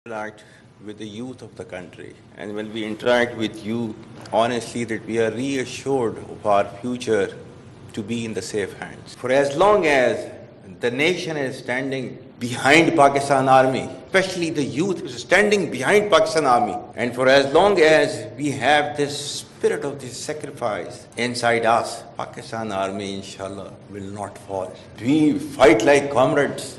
interact with the youth of the country, and when we interact with you, honestly, that we are reassured of our future to be in the safe hands. For as long as the nation is standing behind Pakistan Army, especially the youth is standing behind Pakistan Army, and for as long as we have this spirit of this sacrifice inside us, Pakistan Army inshallah will not fall. We fight like comrades.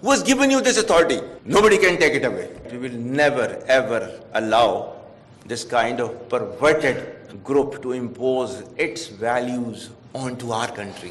Who has given you this authority? Nobody can take it away. We will never ever allow this kind of perverted group to impose its values onto our country.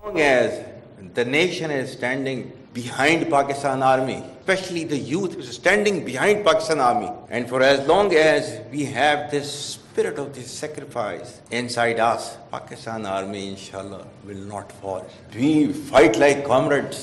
As long as the nation is standing behind Pakistan Army, especially the youth is standing behind Pakistan Army, and for as long as we have this spirit of this sacrifice inside us, Pakistan Army inshallah will not fall. We fight like comrades.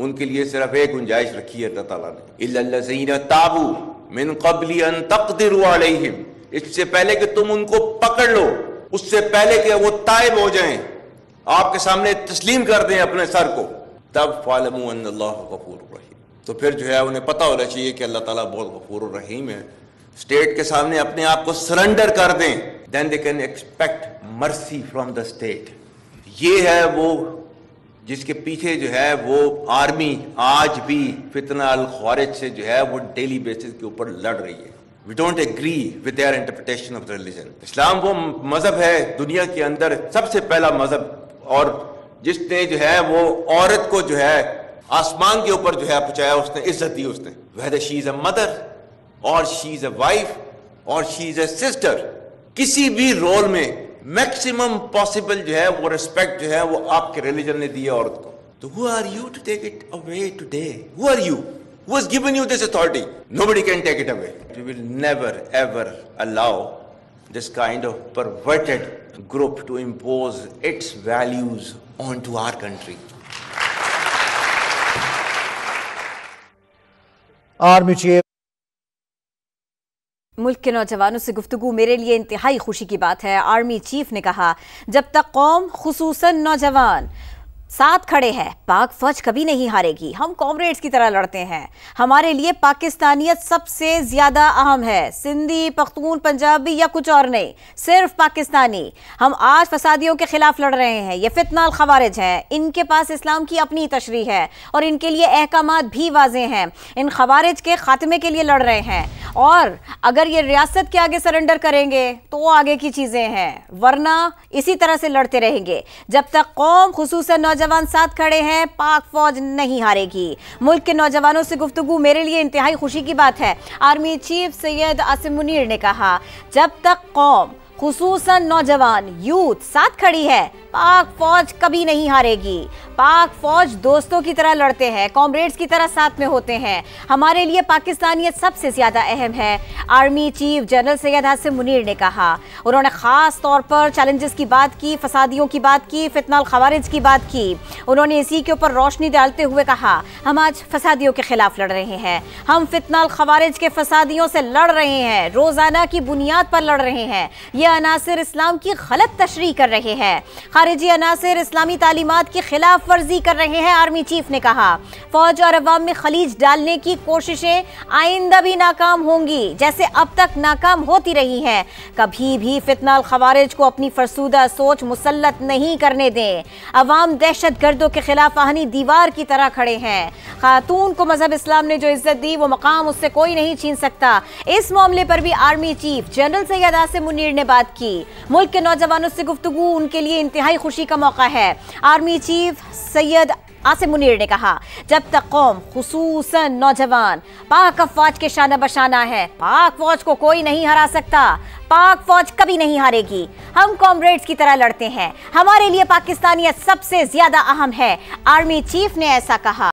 ان کے لیے صرف ایک گنجائش رکھی ہے اللہ تعالیٰ نے، الا الذین تابوا من قبل ان تقدروا علیہم، اس سے پہلے کہ تم ان کو پکڑ لو، اس سے پہلے کہ وہ تائب ہو جائیں، آپ کے سامنے تسلیم کر دیں اپنے سر کو، تب فاعلموا ان اللہ غفور رحیم، تو پھر جو ہے انہیں پتہ ہونا چاہیے کہ اللہ تعالیٰ بہت غفور الرحیم ہے۔ اسٹیٹ کے سامنے اپنے آپ کو سرنڈر کر دیں، دین دے کین ایکسپیکٹ مرسی فرام دا اسٹیٹ۔ یہ ہے وہ جس کے پیچھے جو ہے وہ آرمی آج بھی فتنہ الخوارج سے جو ہے وہ ڈیلی بیسس کے اوپر لڑ رہی ہے۔ We don't agree with their interpretation of the religion۔ اسلام وہ مذہب ہے دنیا کے اندر سب سے پہلا مذہب، اور جس نے جو ہے وہ عورت کو جو ہے آسمان کے اوپر جو ہے پہنچایا، اس نے عزت دی، اس نے whether she is a mother or she is a wife or she is a sister، کسی بھی رول میں میکسیمم پاسبل جو ہے وہ ریسپیکٹ جو ہے وہ آپ کے ریلیجن نے دی ہے عورت کو۔ تو who are you to take it away today؟ Who are you? Who has given you this authority? Nobody can take it away۔ We will never ever allow this kind of perverted group to impose its values onto our country۔ Army chief ملک کے نوجوانوں سے گفتگو میرے لیے انتہائی خوشی کی بات ہے۔ آرمی چیف نے کہا جب تک قوم خصوصاً نوجوان ساتھ کھڑے ہیں پاک فوج کبھی نہیں ہارے گی۔ ہم کامریڈز کی طرح لڑتے ہیں، ہمارے لیے پاکستانیت سب سے زیادہ اہم ہے، سندھی، پختون، پنجابی یا کچھ اور نہیں، صرف پاکستانی۔ ہم آج فسادیوں کے خلاف لڑ رہے ہیں، یہ فتنہ الخوارج ہیں، ان کے پاس اسلام کی اپنی تشریح ہے اور ان کے لیے احکامات بھی واضح ہیں، ان خوارج کے خاتمے کے لیے لڑ رہے ہیں، اور اگر یہ ریاست کے آگے سرنڈر کریں گے تو آگے کی چیزیں ہیں، ورنہ اسی طرح سے لڑتے رہیں گے۔ جب تک قوم خصوصاً نوجوان ساتھ کھڑے ہیں پاک فوج نہیں ہارے گی۔ ملک کے نوجوانوں سے گفتگو میرے لیے انتہائی خوشی کی بات ہے۔ آرمی چیف سید عاصم منیر نے کہا جب تک قوم خصوصاً نوجوان یوتھ ساتھ کھڑی ہے پاک فوج کبھی نہیں ہارے گی۔ پاک فوج دوستوں کی طرح لڑتے ہیں، کامریڈز کی طرح ساتھ میں ہوتے ہیں، ہمارے لیے پاکستانیت سب سے زیادہ اہم ہے۔ Army chief general Syed Asim Munir نے کہا، انہوں نے خاص طور پر چیلنجز کی بات کی، فسادیوں کی بات کی، فتنہ الخوارج کی بات کی۔ انہوں نے اسی کے اوپر روشنی ڈالتے ہوئے کہا ہم آج فسادیوں کے خلاف لڑ رہے ہیں، ہم فتنہ الخوارج کے فسادیوں سے لڑ رہے ہیں، روزانہ کی بنیاد پر لڑ رہے ہیں، یہ عناصر اسلام کی غلط تشریح کر رہے ہیں، خارجی عناصر اسلامی تعلیمات کی خلاف ورزی کر رہے ہیں۔ آرمی چیف نے کہا فوج اور عوام میں خلیج ڈالنے کی کوششیں آئندہ بھی ناکام ہوں گی جیسے اب تک ناکام ہوتی رہی ہیں۔ کبھی بھی فتنہ الخوارج کو اپنی فرسودہ سوچ مسلط نہیں کرنے دیں۔ عوام دہشت گردوں کے خلاف آہنی دیوار کی طرح کھڑے ہیں۔ خاتون کو مذہب اسلام نے جو عزت دی وہ مقام اس سے کوئی نہیں چھین سکتا۔ اس معاملے پر بھی army chief general Syed Asim Munir نے بات کی۔ ملک کے نوجوانوں سے گفتگو ان کے لیے انتہائی خوشی کا موقع ہے۔ آرمی چیف سید عاصم منیر نے کہا جب تک قوم خصوصاً نوجوان پاک افواج کے شانہ بشانہ ہے پاک فوج کو کوئی نہیں ہرا سکتا، پاک فوج کبھی نہیں ہارے گی۔ ہم کامریڈز کی طرح لڑتے ہیں، ہمارے لیے پاکستانیت سب سے زیادہ اہم ہے۔ آرمی چیف نے ایسا کہا۔